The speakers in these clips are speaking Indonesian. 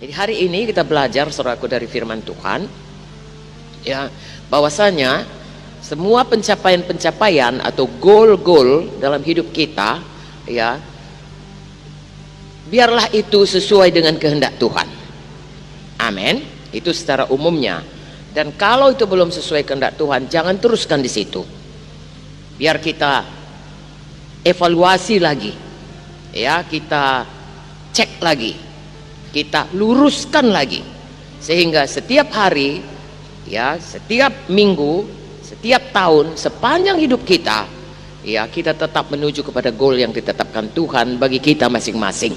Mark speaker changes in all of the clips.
Speaker 1: Jadi hari ini kita belajar, saudaraku, dari firman Tuhan, ya, bahwasanya semua pencapaian-pencapaian atau goal-goal dalam hidup kita, ya, biarlah itu sesuai dengan kehendak Tuhan. Amin. Itu secara umumnya. Dan kalau itu belum sesuai kehendak Tuhan, jangan teruskan di situ. Biar kita evaluasi lagi, ya, kita cek lagi, kita luruskan lagi, sehingga setiap hari, ya, setiap minggu, setiap tahun, sepanjang hidup kita, ya, kita tetap menuju kepada goal yang ditetapkan Tuhan bagi kita masing-masing.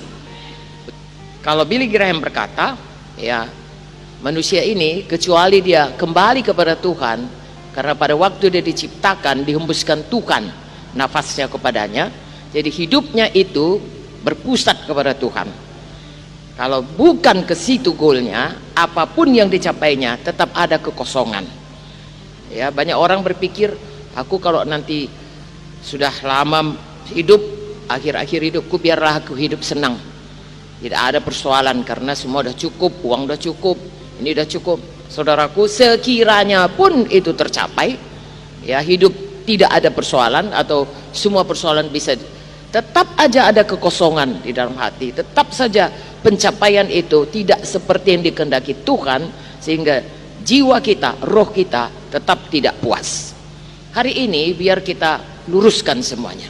Speaker 1: Kalau Billy Graham berkata, ya, manusia ini kecuali dia kembali kepada Tuhan, karena pada waktu dia diciptakan dihembuskan Tuhan nafasnya kepadanya, jadi hidupnya itu berpusat kepada Tuhan. Kalau bukan ke situ goalnya, apapun yang dicapainya tetap ada kekosongan. Ya, banyak orang berpikir, aku kalau nanti sudah lama hidup, akhir-akhir hidupku biarlah aku hidup senang, tidak ada persoalan karena semua udah cukup, uang udah cukup, ini udah cukup. Saudaraku, sekiranya pun itu tercapai, ya, hidup tidak ada persoalan atau semua persoalan bisa, tetap aja ada kekosongan di dalam hati, tetap saja pencapaian itu tidak seperti yang dikehendaki Tuhan, sehingga jiwa kita, roh kita tetap tidak puas. Hari ini biar kita luruskan semuanya.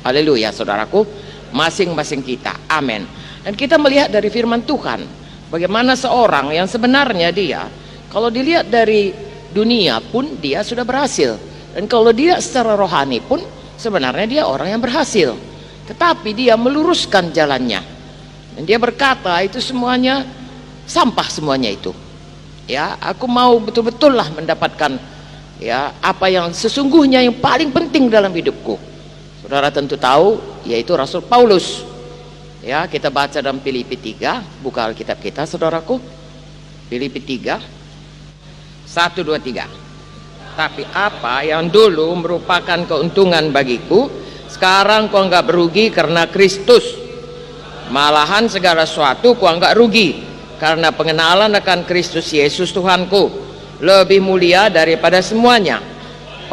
Speaker 1: Haleluya, saudaraku, masing-masing kita. Amin. Dan kita melihat dari firman Tuhan bagaimana seorang yang sebenarnya dia, kalau dilihat dari dunia pun dia sudah berhasil, dan kalau dia secara rohani pun sebenarnya dia orang yang berhasil, tetapi dia meluruskan jalannya, dan dia berkata itu semuanya sampah, semuanya itu, ya, aku mau betul-betul lah mendapatkan, ya, apa yang sesungguhnya yang paling penting dalam hidupku. Saudara tentu tahu, yaitu Rasul Paulus. Ya, kita baca dalam Filipi 3, buka Alkitab kita, saudaraku. Filipi 3, 1, 2, 3. Tapi apa yang dulu merupakan keuntungan bagiku, sekarang ku anggap rugi karena Kristus. Malahan segala sesuatu ku anggap rugi karena pengenalan akan Kristus Yesus Tuhanku, lebih mulia daripada semuanya.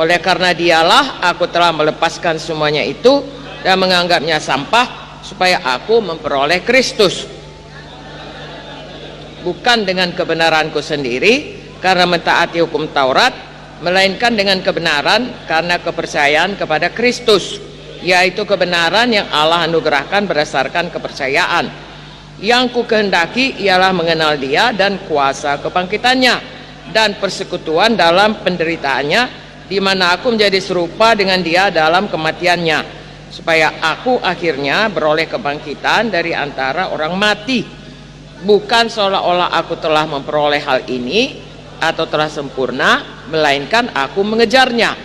Speaker 1: Oleh karena dialah aku telah melepaskan semuanya itu dan menganggapnya sampah, supaya aku memperoleh Kristus, bukan dengan kebenaranku sendiri karena mentaati hukum Taurat, melainkan dengan kebenaran karena kepercayaan kepada Kristus, yaitu kebenaran yang Allah anugerahkan berdasarkan kepercayaan. Yang ku kehendaki ialah mengenal Dia dan kuasa kebangkitannya dan persekutuan dalam penderitaannya, di mana aku menjadi serupa dengan Dia dalam kematiannya, supaya aku akhirnya beroleh kebangkitan dari antara orang mati. Bukan seolah-olah aku telah memperoleh hal ini atau telah sempurna, melainkan aku mengejarnya.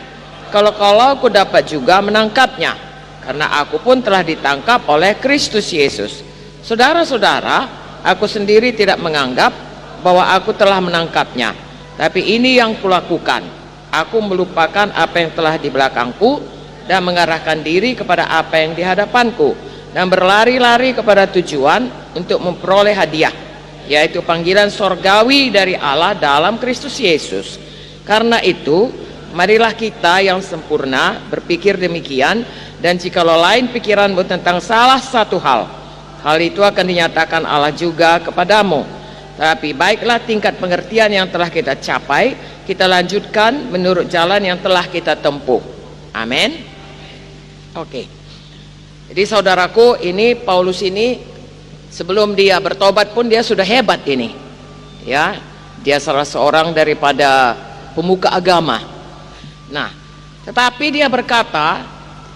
Speaker 1: Kalau aku dapat juga menangkapnya, karena aku pun telah ditangkap oleh Kristus Yesus. Saudara-saudara, aku sendiri tidak menganggap bahwa aku telah menangkapnya, tapi ini yang kulakukan, aku melupakan apa yang telah di belakangku dan mengarahkan diri kepada apa yang di hadapanku, dan berlari-lari kepada tujuan untuk memperoleh hadiah, yaitu panggilan sorgawi dari Allah dalam Kristus Yesus. Karena itu, marilah kita yang sempurna berpikir demikian, dan jikalau lain pikiranmu tentang salah satu hal itu akan dinyatakan Allah juga kepadamu. Tapi baiklah tingkat pengertian yang telah kita capai, kita lanjutkan menurut jalan yang telah kita tempuh. Amin. Oke. Jadi saudaraku, ini Paulus ini sebelum dia bertobat pun dia sudah hebat ini. Ya, dia salah seorang daripada pemuka agama. Nah, tetapi dia berkata,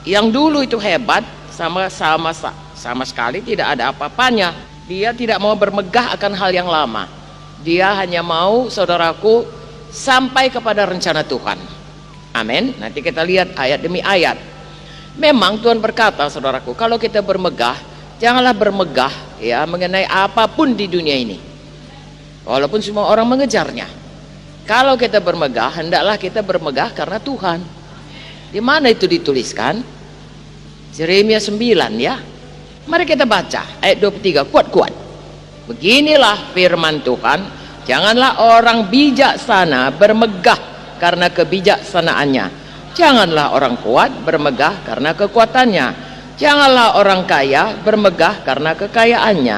Speaker 1: yang dulu itu hebat sama sekali tidak ada apa-apanya. Dia tidak mau bermegah akan hal yang lama. Dia hanya mau, saudaraku, sampai kepada rencana Tuhan. Amin. Nanti kita lihat ayat demi ayat. Memang Tuhan berkata, saudaraku, kalau kita bermegah, janganlah bermegah, ya, mengenai apapun di dunia ini, walaupun semua orang mengejarnya. Kalau kita bermegah, hendaklah kita bermegah karena Tuhan. Di mana itu dituliskan? Yeremia 9, ya. Mari kita baca ayat 23, kuat-kuat. Beginilah firman Tuhan, janganlah orang bijaksana bermegah karena kebijaksanaannya, janganlah orang kuat bermegah karena kekuatannya, janganlah orang kaya bermegah karena kekayaannya.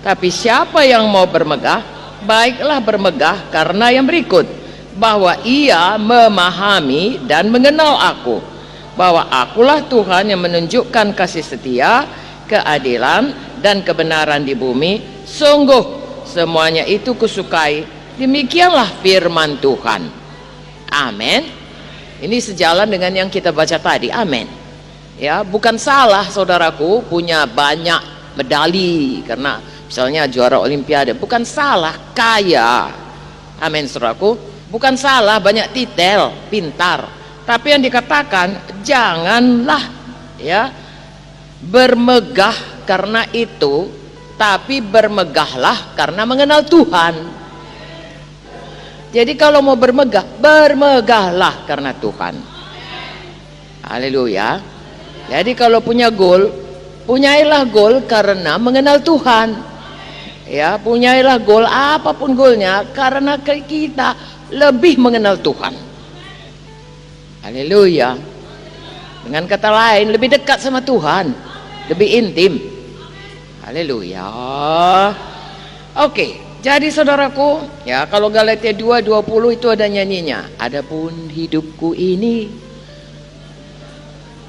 Speaker 1: Tapi siapa yang mau bermegah, baiklah bermegah karena yang berikut, bahwa ia memahami dan mengenal aku, bahwa akulah Tuhan yang menunjukkan kasih setia, keadilan dan kebenaran di bumi. Sungguh semuanya itu kusukai. Demikianlah firman Tuhan. Amin. Ini sejalan dengan yang kita baca tadi. Amin. Ya, bukan salah saudaraku punya banyak medali karena misalnya juara olimpiade, bukan salah kaya. Amin saudaraku. Bukan salah banyak titel, pintar. Tapi yang dikatakan janganlah ya bermegah karena itu, tapi bermegahlah karena mengenal Tuhan. Jadi kalau mau bermegah, bermegahlah karena Tuhan. Haleluya. Jadi kalau punya goal, punyailah goal karena mengenal Tuhan. Ya, punyailah goal apapun goalnya karena kita lebih mengenal Tuhan. Haleluya. Dengan kata lain, lebih dekat sama Tuhan, lebih intim. Haleluya. Oke, jadi saudaraku, ya kalau Galatia 2:20 itu ada nyanyinya. Adapun hidupku ini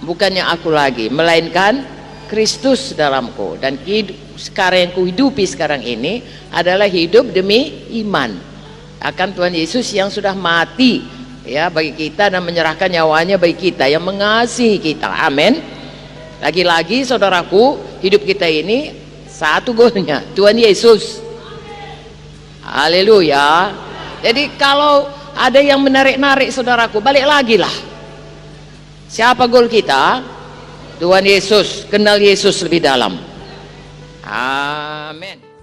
Speaker 1: bukannya aku lagi, melainkan Kristus dalamku, dan sekarang yang kuhidupi sekarang ini adalah hidup demi iman akan Tuhan Yesus yang sudah mati ya bagi kita dan menyerahkan nyawanya bagi kita, yang mengasihi kita. Amin. Lagi-lagi saudaraku, hidup kita ini satu goalnya, Tuhan Yesus. Haleluya. Jadi kalau ada yang menarik-narik saudaraku, balik lagi lah. Siapa goal kita? Tuhan Yesus. Kenal Yesus lebih dalam. Amin.